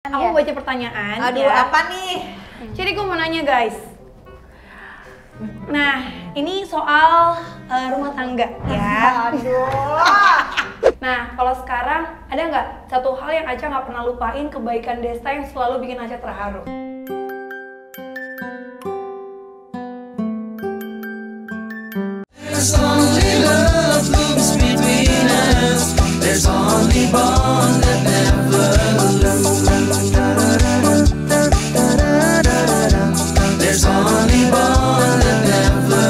Aku baca pertanyaan. Aduh, ya. apa nih? Jadi gue mau nanya guys. Nah, ini soal rumah tangga ya. Aduh. Nah, kalau sekarang ada nggak satu hal yang Aca nggak pernah lupain kebaikan Desta yang selalu bikin Aca terharu? There's only love moves between us. There's only bond that never lose. There's only bond that never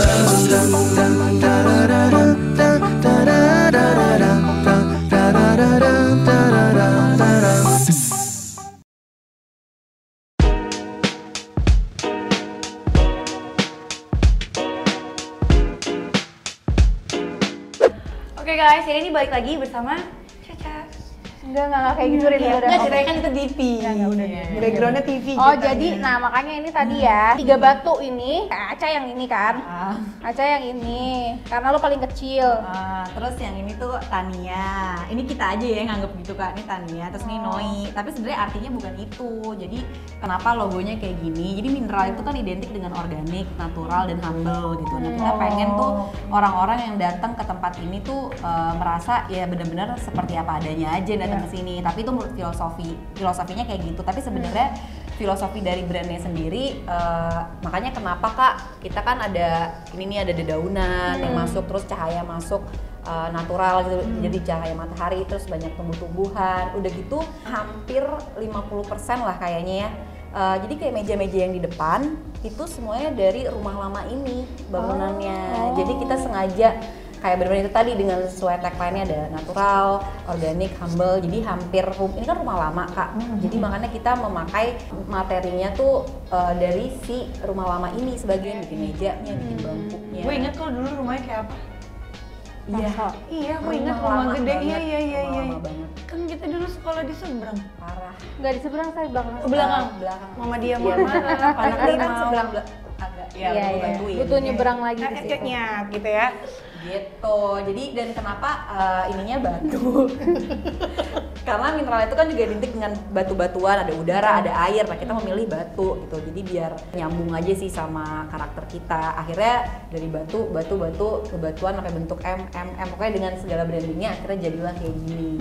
Oke guys, jadi ini balik lagi bersama Caca. Enggak kayak gitu Rin. Nggak, ceritanya kan itu TV. udah. Backgroundnya TV. Oh ceritanya. jadi, nah makanya ini tadi ya 3 batu ini, Aca yang ini kan, Aca yang ini, karena lo paling kecil. Terus yang ini tuh Tania. Ini kita aja ya yang nganggep gitu Kak. Ini Tania, terus ini Noi. Tapi sebenarnya artinya bukan itu. Jadi kenapa logonya kayak gini? Jadi mineral itu kan identik dengan organik, natural dan humble gitu. Nah kita pengen tuh orang-orang yang datang ke tempat ini tuh merasa ya benar-benar seperti apa adanya aja datang ke sini. Tapi itu menurut filosofinya kayak gitu. Tapi sebenarnya filosofi dari brandnya sendiri, makanya kenapa Kak kita kan ada ini nih, ada dedaunan yang masuk, terus cahaya masuk natural gitu, jadi cahaya matahari, terus banyak tumbuh-tumbuhan, udah gitu hampir 50% lah kayaknya ya. Jadi kayak meja-meja yang di depan itu semuanya dari rumah lama ini bangunannya. Jadi kita sengaja kayak benar-benar itu tadi dengan sesuai tagline-nya ada natural, organik, humble. Jadi hampir ini kan rumah lama Kak. Jadi makanya kita memakai materinya tuh dari si rumah lama ini, sebagian bikin mejanya, bikin bangkunya. Gue inget kok dulu rumahnya kayak apa. Iya, gue inget Rumah rumah lama gede. banget, Iya. lama banget. Kan kita dulu sekolah di seberang. Parah. Nggak di seberang, saya belakang. Belakang. Belakang. Mama dia Iya, mama, anak kan lima. sebelah agak Iya, bantuin. butuh nyeberang lagi di situ. Kayaknya gitu ya. Gitu. Jadi dan kenapa ininya batu? Karena mineral itu kan juga identik dengan batu-batuan, ada udara, ada air. Nah, kita memilih batu gitu. Jadi biar nyambung aja sih sama karakter kita. Akhirnya dari batuan sampai bentuk M. Pokoknya dengan segala brandingnya akhirnya jadilah kayak gini.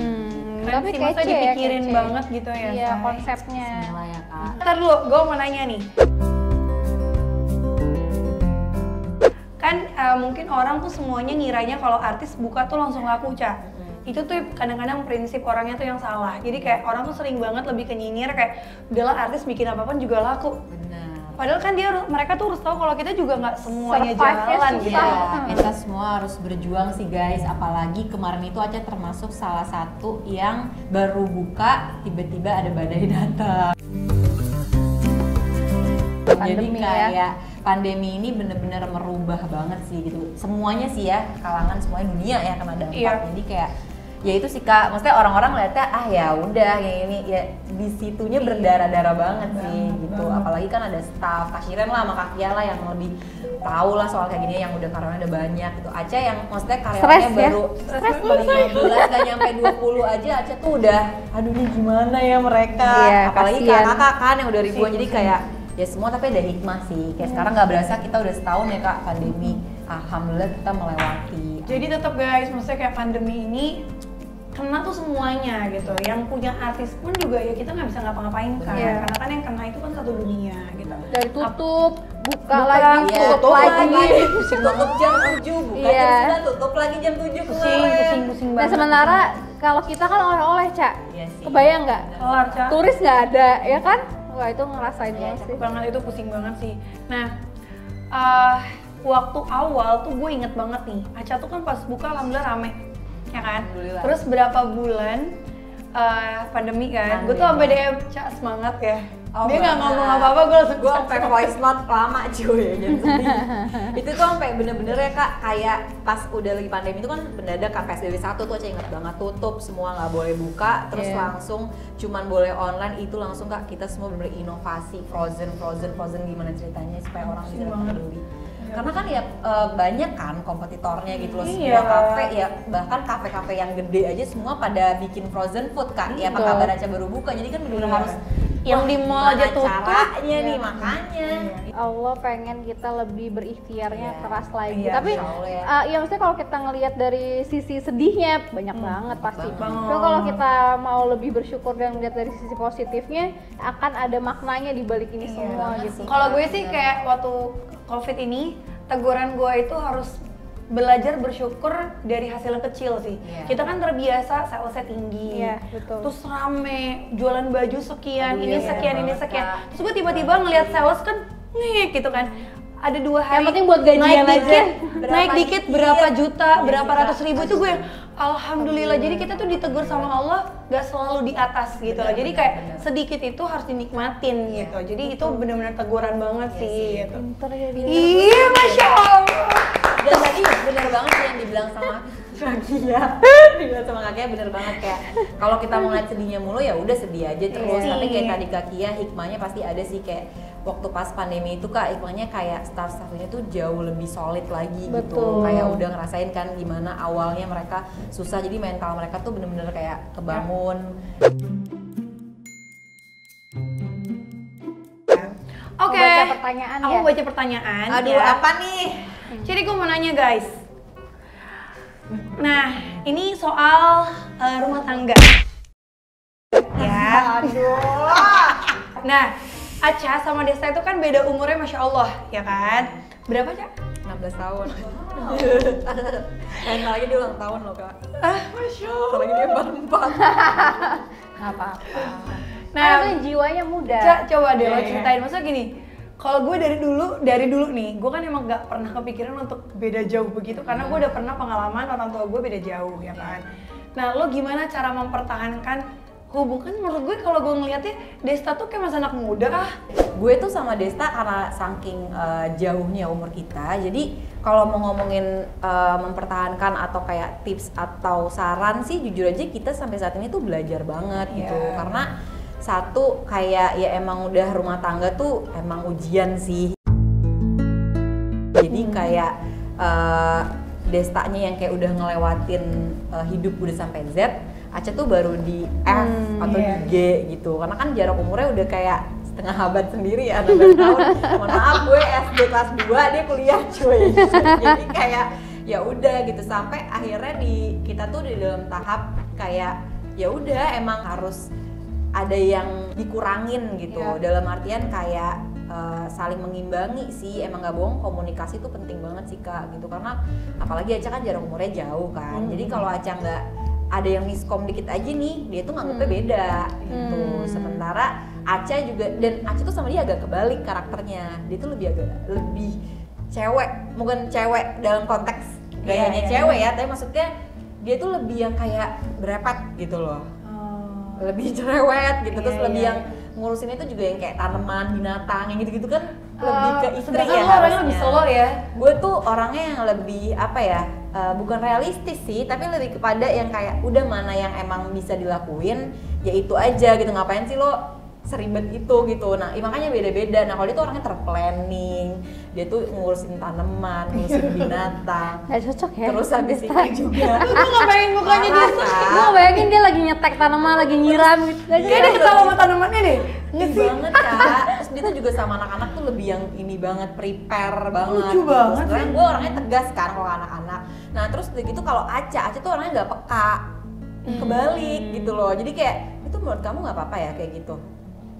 Keren Tapi sih, maksudnya kece ya, dipikirin kece. banget gitu ya. Iya, Say. konsepnya. Bismillah ya Kak. Ntar dulu, gue mau nanya nih. Kan mungkin orang tuh semuanya ngiranya kalau artis buka tuh langsung laku, Ca. Itu tuh kadang-kadang prinsip orangnya tuh yang salah. Jadi kayak orang tuh sering banget lebih ke nyinyir kayak udahlah artis bikin apapun juga laku. Benar. Padahal kan mereka tuh harus tahu kalau kita juga nggak semuanya Survive-nya jalan susah. gitu. Iya, kita semua harus berjuang sih guys. Apalagi kemarin itu Aca termasuk salah satu yang baru buka tiba-tiba ada badai datang. Jadi Pandemi kayak pandemi ini bener-bener merubah banget sih gitu. Semuanya sih ya, kalangan semuanya dunia ya kena dampak. Iya. Jadi kayak ya itu sih Kak, maksudnya orang-orang lihatnya ya udah kayak ini ya, di situnya berdarah-darah banget sih gitu. Apalagi kan ada staff, kashiran lah sama Kakia lah yang lebih tahu lah soal kayak gini, yang udah karyawannya ada banyak gitu. Aca yang maksudnya karyawannya Stres ya? baru 15 gak nyampe 20 aja Aca tuh udah aduh ini gimana ya mereka. Iya, Apalagi kasihan. kakak kan yang udah ribuan, jadi kayak ya semua tapi ada hikmah sih. Kayak sekarang nggak berasa kita udah setahun ya Kak pandemi. Alhamdulillah kita melewati. Jadi tetap guys, maksudnya kayak pandemi ini kena tuh semuanya gitu. Yang punya artis pun juga ya kita nggak bisa ngapa-ngapain kan. Iya. Karena kan yang kena itu kan satu dunia gitu. Dari tutup, buka Buka, lagi, iya, tutup lagi. Tutup jam 7, buka Iya. jam 9, tutup lagi jam 7 Pusing kemarin. Nah banget. sementara kalau kita kan oleh-oleh, Cak. Iya sih. Kebayang nggak? kelar, Ca. Turis nggak ada, ya kan? Wah itu ngerasain Iya, banget sih. Banget, itu pusing banget sih. Nah, waktu awal tuh gue inget banget nih, Aca tuh kan pas buka alhamdulillah rame, ya kan? Alhamdulillah. Terus berapa bulan pandemi kan, gue tuh sampai DM Ca semangat ya. Oh, Dia nggak banget. ngomong apa-apa, gue langsung Gue sampai voice note lama cuy ya, jam sedih. Itu tuh sampai bener-bener ya Kak, kayak pas udah lagi pandemi itu kan mendadak kan PSBB 1 tuh Aca inget banget, tutup semua nggak boleh buka, terus Iya. langsung cuman boleh online. Itu langsung Kak kita semua bener-bener inovasi frozen gimana ceritanya supaya orang bisa banget. peduli. Karena kan ya banyak kan kompetitornya gitu loh, Iya. semua kafe ya, bahkan kafe-kafe yang gede aja semua pada bikin frozen food kan. Ya apa Betul. kabar Aca baru buka, jadi kan bener-bener harus Yang wah, di mall aja gimana tutup. caranya nih Iya. makanya. Allah pengen kita lebih berikhtiarnya Iya. keras lagi. Iya, Tapi insya Allah ya. ya maksudnya kalau kita ngelihat dari sisi sedihnya banyak banget pasti. banget. Tapi kalau kita mau lebih bersyukur dan melihat dari sisi positifnya, akan ada maknanya di balik ini semua gitu. Kalau gue sih kayak waktu COVID ini, teguran gue itu harus belajar bersyukur dari hasil yang kecil sih. Iya. Kita kan terbiasa salesnya tinggi, Iya, betul. terus rame, jualan baju sekian, Aduh, ini iya, sekian, ini banget, sekian. Kak. Terus gue tiba-tiba ngeliat sales kan, nih gitu kan. Ada 2 hari, Yang penting buat gajian naik aja. dikit, Berapa naik dikit berapa dikit. juta, Iya berapa sih, ratus Kak. ribu itu gue alhamdulillah. Jadi kita tuh ditegur sama Allah gak selalu di atas gitu loh. Jadi kayak bener. sedikit itu harus dinikmatin gitu. Jadi itu benar-benar teguran banget sih gitu. Pinter ya dia. Iya, Masya Allah. Dan tadi bener banget sih yang dibilang sama Kakia. Dibilang sama Kakia bener banget, kayak kalau kita mau ngeliat sedihnya mulu ya udah sedih aja terus. Iya. Tapi kayak tadi Kakia, hikmahnya pasti ada sih, kayak waktu pas pandemi itu Kak, hikmahnya kayak staff-staffnya tuh jauh lebih solid lagi gitu. Betul. Kayak udah ngerasain kan gimana awalnya mereka susah, jadi mental mereka tuh bener-bener kayak kebangun. Oke. Mau baca pertanyaan Aku ya? baca pertanyaan. Aduh, ya. apa nih? Jadi gue mau nanya guys. Nah, ini soal rumah tangga. Ya. Aduh. Nah, Aca sama Desta itu kan beda umurnya, Masya Allah, ya kan? Berapa, Ca? 16 tahun. Lain lagi dia ulang tahun loh Kak. Masya Allah. Apalagi dia 44. Nggak apa-apa. Nah, Nah, jiwanya muda. Ca, coba deh lo Iya. ceritain. Maksudnya gini, kalau gue dari dulu nih, gue kan emang gak pernah kepikiran untuk beda jauh begitu, karena gue udah pernah pengalaman orang tua gue beda jauh, ya kan. Nah, lo gimana cara mempertahankan hubungan? Menurut gue kalau gue ngeliatnya Desta tuh kayak masih anak muda ah. Gue tuh sama Desta karena saking jauhnya umur kita, jadi kalau mau ngomongin mempertahankan atau kayak tips atau saran sih, jujur aja kita sampai saat ini tuh belajar banget gitu. Iya. Karena satu kayak ya emang udah rumah tangga tuh emang ujian sih. Jadi kayak Destanya yang kayak udah ngelewatin hidup udah sampai Z, Aca tuh baru di F atau iya. di G gitu. Karena kan jarak umurnya udah kayak setengah abad sendiri ya, 16 tahun. Mohon maaf, gue SD kelas 2, dia kuliah cuy. Jadi kayak ya udah gitu, sampai akhirnya kita tuh di dalam tahap kayak ya udah emang harus ada yang dikurangin gitu. Iya. Dalam artian kayak saling mengimbangi sih, emang gak bohong, komunikasi tuh penting banget sih Kak gitu. Karena apalagi Aca kan jarak umurnya jauh kan, jadi kalau Aca nggak ada yang miskom dikit aja nih, dia tuh nganggepnya beda gitu. Sementara Aca juga, dan Aca tuh sama dia agak kebalik karakternya, dia tuh lebih cewek, bukan cewek dalam konteks gayanya Iya. cewek ya, tapi maksudnya dia tuh lebih yang kayak berepet gitu loh, lebih cerewet gitu. Terus Iya, lebih iya. yang ngurusin itu juga yang kayak tanaman, binatang, yang gitu-gitu kan lebih ke istri Sedangkan ya lo orangnya harusnya. lebih slow ya. Gue tuh orangnya yang lebih apa ya, bukan realistis sih, tapi lebih kepada yang kayak udah mana yang emang bisa dilakuin ya itu aja gitu. Ngapain sih lo seribet itu gitu. Nah, makanya beda-beda. Nah, kalau dia tuh orangnya terplanning, dia tuh ngurusin tanaman, ngurusin binatang. Nggak cocok ya? Terus habis itu juga Gue gak bayangin mukanya dia. Parah, Gue bayangin dia lagi nyetek tanaman, lagi nyiram gitu. Nggak Kayak dia ketawa sama tanamannya deh. Iya banget Kak. Terus dia tuh juga sama anak-anak tuh lebih yang ini banget, prepare banget. Lucu banget Sebenarnya sih. gue orangnya tegas kan kalau anak-anak. Nah terus udah gitu kalau Aca tuh orangnya nggak peka, kebalik gitu loh. Jadi kayak itu menurut kamu nggak apa-apa ya kayak gitu?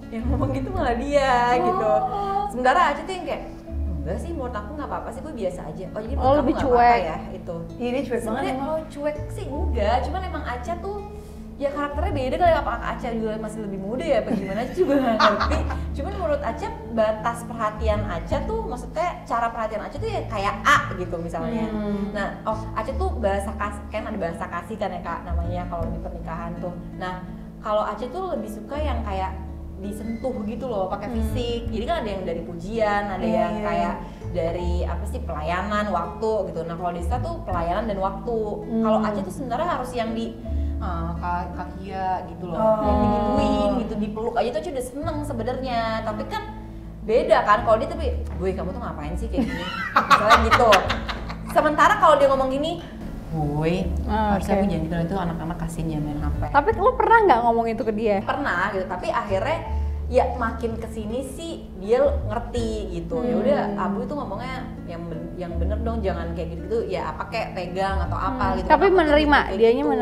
Yang ngomong gitu malah dia gitu. Sementara Aca tuh yang kayak enggak sih, menurut aku nggak apa-apa sih, gue biasa aja. Oh jadi menurut kamu lebih nggak apa-apa cuek. ya itu? Iya, dia cuek banget Sebenarnya emang. kalau cuek sih enggak, cuman emang Aca tuh ya karakternya beda kali, apakah Aca juga masih lebih muda ya apa gimana juga nggak ngerti. Cuman menurut Aca batas perhatian Aca tuh, maksudnya cara perhatian Aca tuh ya kayak A gitu misalnya. Nah, Aca tuh bahasa kasih, kan ada bahasa kasih kan ya Kak namanya kalau di pernikahan tuh. Nah, kalau Aca tuh lebih suka yang kayak disentuh gitu loh, pakai fisik. Jadi kan ada yang dari pujian, ada Iya, yang iya. kayak dari apa sih, pelayanan, waktu gitu. Nah kalau Desta tuh pelayanan dan waktu. Kalau Aca tuh sebenarnya harus yang di kakia gitu loh, yang digituin gitu, dipeluk aja tuh Aca udah seneng sebenarnya. Tapi kan beda kan kalau dia tapi gue kamu tuh ngapain sih kayak gini misalnya gitu. Sementara kalau dia ngomong gini, gue harusnya oke. gue jangan gitu, itu anak-anak kasihin ya main HP. Tapi lo pernah nggak ngomong itu ke dia? Pernah gitu, tapi akhirnya ya makin kesini sih dia ngerti gitu. Ya udah Abu itu ngomongnya yang bener dong, jangan kayak gitu ya apa kayak pegang atau apa gitu. Tapi Kenapa menerima, kayak dianya gitu.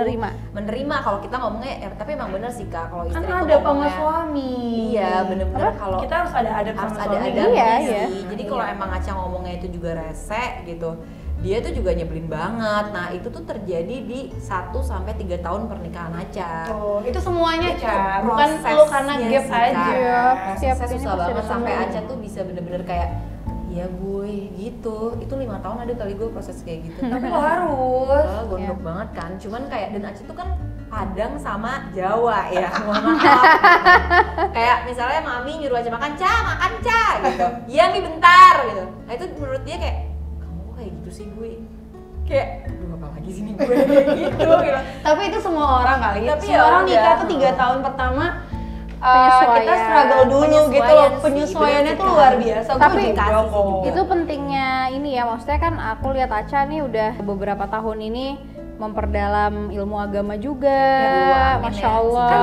menerima. Kalau kita ngomongnya tapi emang bener sih Kak, kalau Kan istri itu ada sama ngomongnya suami. iya bener-bener kalau Kita harus ada adab harus sama ada suami. adabnya Iya, sih. iya. Jadi kalau emang Aca ngomongnya itu juga rese gitu, dia tuh juga nyebelin banget. Nah itu tuh terjadi di 1 sampai 3 tahun pernikahan Aca. Tuh, itu semuanya, Itu Ca. Bukan lu karena prosesnya gap sih, aja. Kak. Iya, Prosesnya setiap ini susah pasti banget ada sampai temen. Aca tuh bisa bener-bener kayak iya gue gitu. Itu 5 tahun ada kali gue proses kayak gitu. Tapi lo harus. Gondok banget kan. Cuman kayak dan Aca tuh kan Padang sama Jawa ya. Mohon maaf. Kayak misalnya mami nyuruh Aca makan, makan Ca gitu. Iya nih bentar gitu. Nah itu menurut dia kayak kamu kok kayak gitu sih gue. Kayak aduh apa lagi sih nih gue gitu. Tapi itu semua orang kali. Tapi Semua ya orang udah. nikah tuh 3 tahun pertama Penyesuaian. kita struggle dulu Penyesuaian gitu loh. sih, Penyesuaiannya bener tuh sih, luar Kak. biasa. Tapi Gue juga kasih kok. juga. Itu pentingnya ini ya, maksudnya kan aku lihat Aca nih udah beberapa tahun ini memperdalam ilmu agama juga, Ya, amin masya ya. Allah. Kan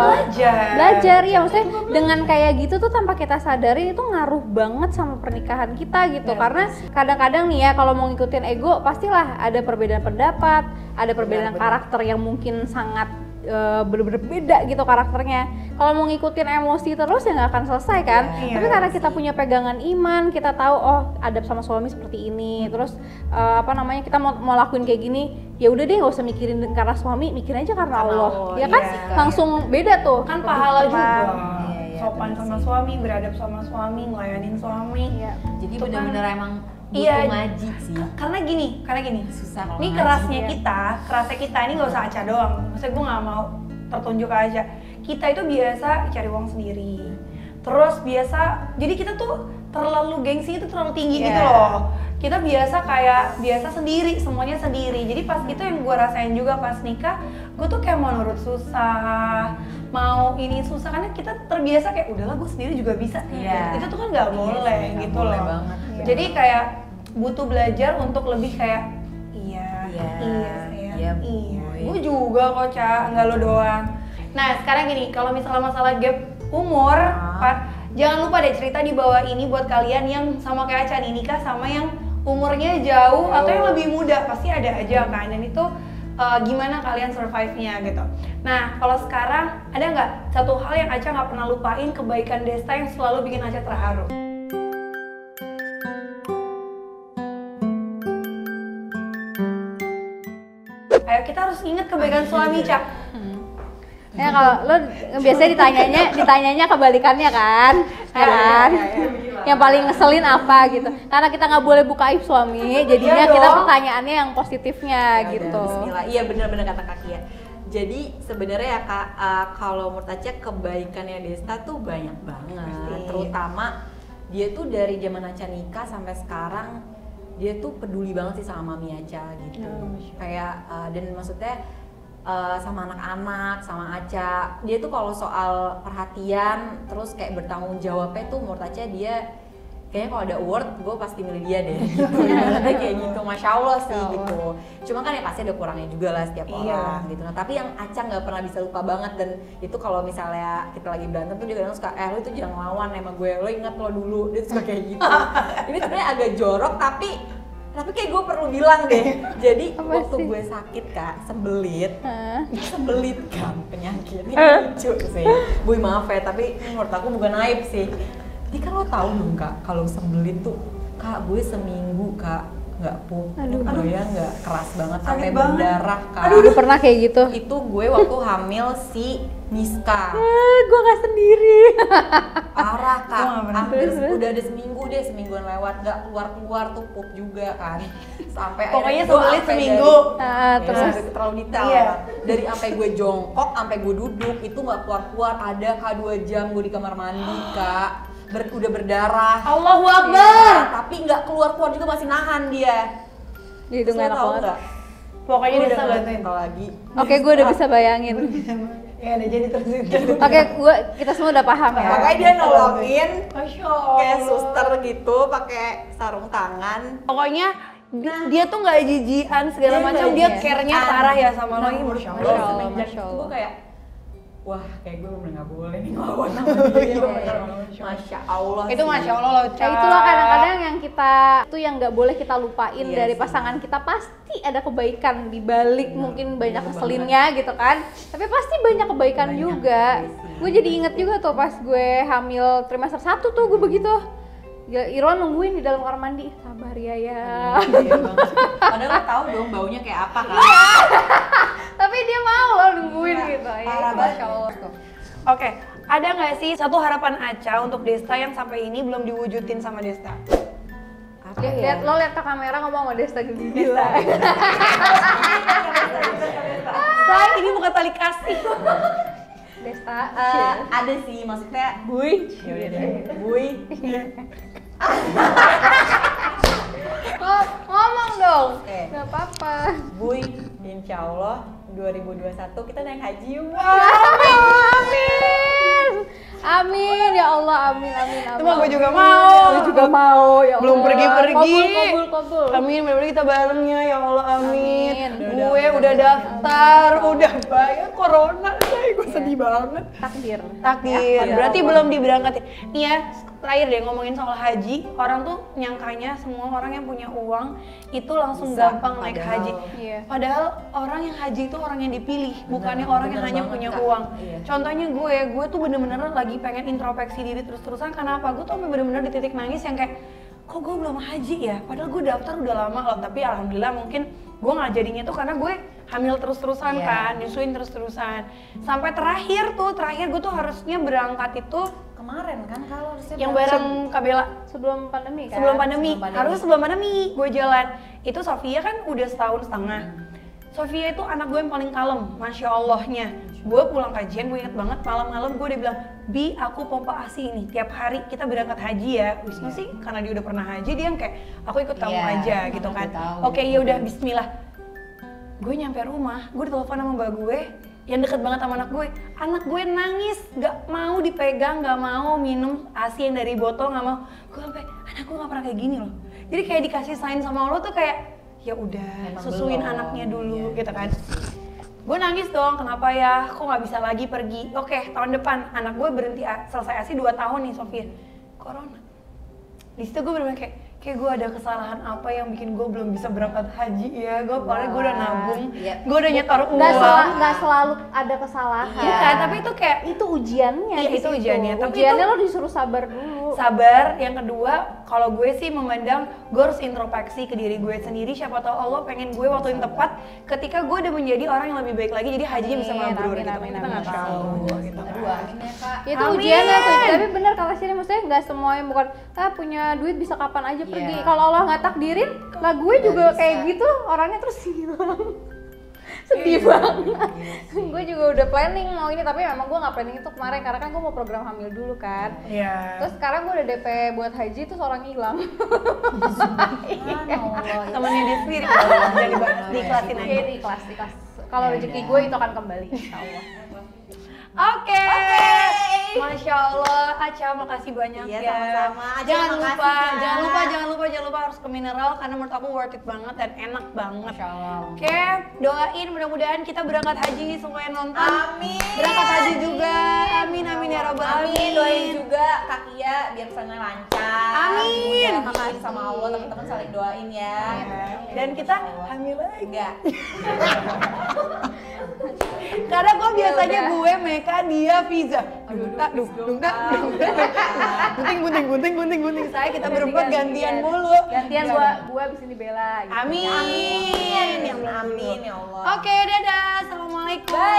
belajar. Ya maksudnya dengan kayak gitu tuh tanpa kita sadari itu ngaruh banget sama pernikahan kita gitu. Ya, Karena kadang-kadang nih ya kalau mau ngikutin ego pastilah ada perbedaan pendapat, ada perbedaan Benar. karakter yang mungkin sangat bener-bener beda gitu karakternya. Kalau mau ngikutin emosi terus ya nggak akan selesai kan. Iya, Tapi karena sih. kita punya pegangan iman, kita tahu oh adab sama suami seperti ini. Terus kita mau lakuin kayak gini, ya udah deh nggak usah mikirin karena suami, mikirin aja karena Karena Allah. Allah, Ya kan iya sih, Kak. langsung beda tuh. Kan Lebih pahala tenang. juga. Iya, Sopan bener sama sih. suami, beradab sama suami, ngelayanin suami. Iya. Jadi Itu kan- bener-bener emang butuh Iya. ngaji sih. Karena gini. Susah kalau Ini ngaji. kerasnya ya. kita ini nggak usah Aca doang. Maksudnya gue nggak mau tertunjuk aja. Kita itu biasa cari uang sendiri. Terus biasa, jadi kita tuh terlalu gengsi itu terlalu tinggi gitu Yeah. loh. Kita biasa sendiri, semuanya sendiri. Jadi pas itu yang gue rasain juga pas nikah, gue tuh kayak mau nurut susah, mau ini susah karena kita terbiasa kayak udahlah gue sendiri juga bisa. Iya. Itu tuh kan nggak Iya boleh sih, nggak gitu boleh loh. banget. Jadi kayak butuh belajar untuk lebih kayak iya Iya, sayang, iya, iya. boy. Gue juga kok Ca, nggak lo doang. Nah sekarang gini, kalau misalnya masalah gap umur, Pak, jangan lupa deh cerita di bawah ini buat kalian yang sama kayak Aca nih, nikah sama yang umurnya jauh atau yang lebih muda, pasti ada aja kan. Dan itu gimana kalian survive-nya gitu. Nah kalau sekarang ada nggak satu hal yang Aca nggak pernah lupain kebaikan Desta yang selalu bikin Aca terharu? Ayo kita harus ingat kebaikan suami, Cak. Ya kalau lo biasanya ditanyanya kebalikannya kan, ya kan? Yang paling ngeselin apa gitu? Karena kita nggak boleh buka aib suami, jadinya Iya kita dong. pertanyaannya yang positifnya Ya gitu. udah, Bismillah. Iya benar-benar kata Kaki ya. Jadi sebenarnya ya Kak, kalau menurut Aca kebaikannya Desta tuh banyak banget. Pasti. Terutama dia tuh dari zaman Aca nikah sampai sekarang dia tuh peduli banget sih sama Mami Aca gitu. Kayak dan maksudnya sama anak-anak, sama Aca. Dia tuh kalau soal perhatian terus kayak bertanggung jawabnya tuh menurut Aca dia kayaknya kalau ada award gue pasti milih dia deh gitu. Ibaratnya kayak gitu, Masya Allah sih gitu. Cuma kan ya pasti ada kurangnya juga lah setiap Iya. orang gitu. Nah tapi yang Aca nggak pernah bisa lupa banget dan itu kalau misalnya kita lagi berantem tuh dia kadang suka lo itu jangan lawan sama gue, lo ingat lo dulu, dia suka kayak gitu. Ini sebenarnya agak jorok tapi kayak gue perlu bilang deh. Jadi Apa waktu sih? gue sakit Kak, sembelit kan penyakit ini lucu sih. Boy maaf ya, tapi menurut aku bukan aib sih. Jadi kan lo tahu dong Kak, kalau sembelit tuh Kak gue seminggu Kak nggak pup, ya nggak keras banget sampai banget. berdarah Kak. Aduh, pernah kayak gitu. Itu gue waktu hamil si Miska. Gue nggak sendiri. Parah Kak, Gua nggak pernah. hampir udah ada semingguan lewat nggak keluar tuh pup juga kan. Sampai Pokoknya akhirnya gua sembelit sampai seminggu. dari- Terus Ya, terlalu detail. Iya. Dari sampai gue jongkok, sampai gue duduk itu nggak keluar ada Kak 2 jam gue di kamar mandi Kak. Udah berdarah. Allahu Iya, Akbar. tapi nggak keluar juga masih nahan dia. Itu Terus lo enak tahu banget. nggak? Pokoknya Gue dia udah bantuin. nggak lagi. Oke, gue udah bisa bayangin. Ya udah jadi terus. Oke, kita semua udah paham ya. Makanya dia nolongin Masya kayak Allah. suster gitu pakai sarung tangan. Pokoknya dia tuh nggak jijian segala Dia macam, nggak dia jijian. care-nya parah ya sama lo. Nah, Ih, Masya Masya Allah, Allah. semenjak Masya itu Allah. gue kayak wah, kayak gue bener nggak boleh nih ngelawan sama dia. Masya Allah. Itu sih. Masya Allah loh, Nah itulah kadang-kadang yang kita itu yang nggak boleh kita lupain Iya dari sih. pasangan kita, pasti ada kebaikan di balik mungkin banyak keselinnya gitu kan, tapi pasti banyak kebaikan Banyak, juga. iya sih. Gue jadi inget juga tuh pas gue hamil trimester 1 tuh gue begitu. Gila, Irwan nungguin di dalam kamar mandi, sabar ya ya. Iya banget. Padahal lo tahu dong baunya kayak apa kan? Tapi dia mau loh nungguin Iya, gitu. Ya, parah itu banget. Masya Allah tuh. Oke, ada nggak sih satu harapan Aca untuk Desta yang sampai ini belum diwujudin sama Desta? Apa Lihat lo lihat ke kamera ngomong sama Desta gitu. Gila. Say, ini bukan tali kasih. Desta. Ada sih, maksudnya Bui. ya udah deh, Bui. Ngomong dong. Oke. Gak apa-apa. Bui, insya Allah 2021 kita naik haji yuk. Amin. Amin ya Allah, amin amin amin. Itu mah gue juga mau. Gue juga mau ya Allah. Belum pergi-pergi. Kabul. Amin, bener-bener kita barengnya ya Allah, amin. Amin. Gue udah daftar, udah bayar corona, say, gue sedih banget. Takdir. Takdir, Ya, berarti Allah. belum diberangkatin. Nih ya, terakhir deh ngomongin soal haji, orang tuh nyangkanya semua orang yang punya uang itu langsung Bisa, gampang naik padahal- haji. Iya. Padahal orang yang haji itu orang yang dipilih, bukannya orang yang bener hanya banget, punya Kak. uang. Iya. Contohnya gue tuh bener-bener lagi pengen introspeksi diri terus-terusan. Kenapa? Gue tuh sampai bener-bener di titik nangis yang kayak, kok gue belum haji ya? Padahal gue daftar udah lama loh, tapi alhamdulillah mungkin gue nggak jadinya tuh karena gue hamil terus-terusan Iya. kan, nyusuin terus-terusan. Sampai terakhir gue tuh harusnya berangkat itu Kemarin kan kalau harusnya yang bareng Kabela Sebelum pandemi kan? sebelum pandemi. sebelum pandemi. Harusnya sebelum pandemi gue jalan. Itu Sofia kan udah setahun setengah. Sofia itu anak gue yang paling kalem, Masya Allahnya. Gue pulang kajian, gue inget banget malam-malam gue udah bilang, Bi, aku pompa ASI nih, tiap hari kita berangkat haji ya. Wisnu sih, karena dia udah pernah haji, dia yang kayak, aku ikut kamu Iya, aja gitu aku kan. tahu. Oke, ya udah Bismillah. Gue nyampe rumah, gue ditelepon sama mbak gue, yang deket banget sama anak gue nangis, gak mau dipegang, gak mau minum ASI yang dari botol, gak mau. Gue sampai, anak gue gak pernah kayak gini loh. Jadi kayak dikasih sign sama Allah tuh kayak, ya udah Emang susuin belum, anaknya dulu iya. gitu kan. Gue nangis dong, kenapa ya, kok nggak bisa lagi pergi. Oke, tahun depan anak gue berhenti selesai ASI 2 tahun nih Sofia. Corona. Di situ gue bener-bener kayak gue ada kesalahan apa yang bikin gue belum bisa berangkat haji ya. Gue padahal gue udah nabung, Iya. gue udah nyetor uang. Nggak selalu ada kesalahan. Bukan, tapi itu kayak Itu ujiannya. Iya, di itu situ. ujiannya. Tapi Ujiannya itu- lo disuruh sabar dulu. sabar. Yang kedua, kalau gue sih memandang gue harus introspeksi ke diri gue sendiri. Siapa tahu Allah pengen gue waktu yang tepat ketika gue udah menjadi orang yang lebih baik lagi, jadi hajinya bisa Amin, mabrur amin, gitu. amin, Kita nggak amin. tahu gitu kan. Doain ya kak. Ya, itu Amin. ujiannya tuh, tapi benar kata sini, maksudnya nggak semuanya bukan punya duit bisa kapan aja pergi. Iya. Kalau Allah nggak takdirin, lah gue Nggak juga bisa. kayak gitu, orangnya terus hilang. Sedih banget. Gue juga udah planning mau ini, tapi memang gue nggak planning itu kemarin karena kan gue mau program hamil dulu kan. Iya. Terus sekarang gue udah DP buat haji, terus orangnya hilang. Temennya dia sendiri, jangan dibahas, diikhlasin aja. Iya, di kelas. Kalau rezeki gue itu akan kembali, insya Allah. Oke. Masya Allah, Aca makasih banyak Iya, ya. sama-sama. Aca, Jangan makasih, lupa, Kak. jangan lupa harus ke mineral karena menurut aku worth it banget dan enak banget. Masya Allah. Oke, doain mudah-mudahan kita berangkat haji, semua yang nonton Amin. berangkat haji juga. Amin amin ya robbal alamin. Amin, doain juga Kak Kia biar kesannya lancar. Amin. Makasih sama Allah, teman-teman saling doain ya. Dan kita hamil lagi. Enggak. Karena gue biasanya udah. gue Meka, dia Fiza. Bunting. Saya kita berempat gantian mulu. Gantian gue abis ini bela. Gitu. Amin. Amin ya Allah. Oke, dadah. Assalamualaikum. Bye.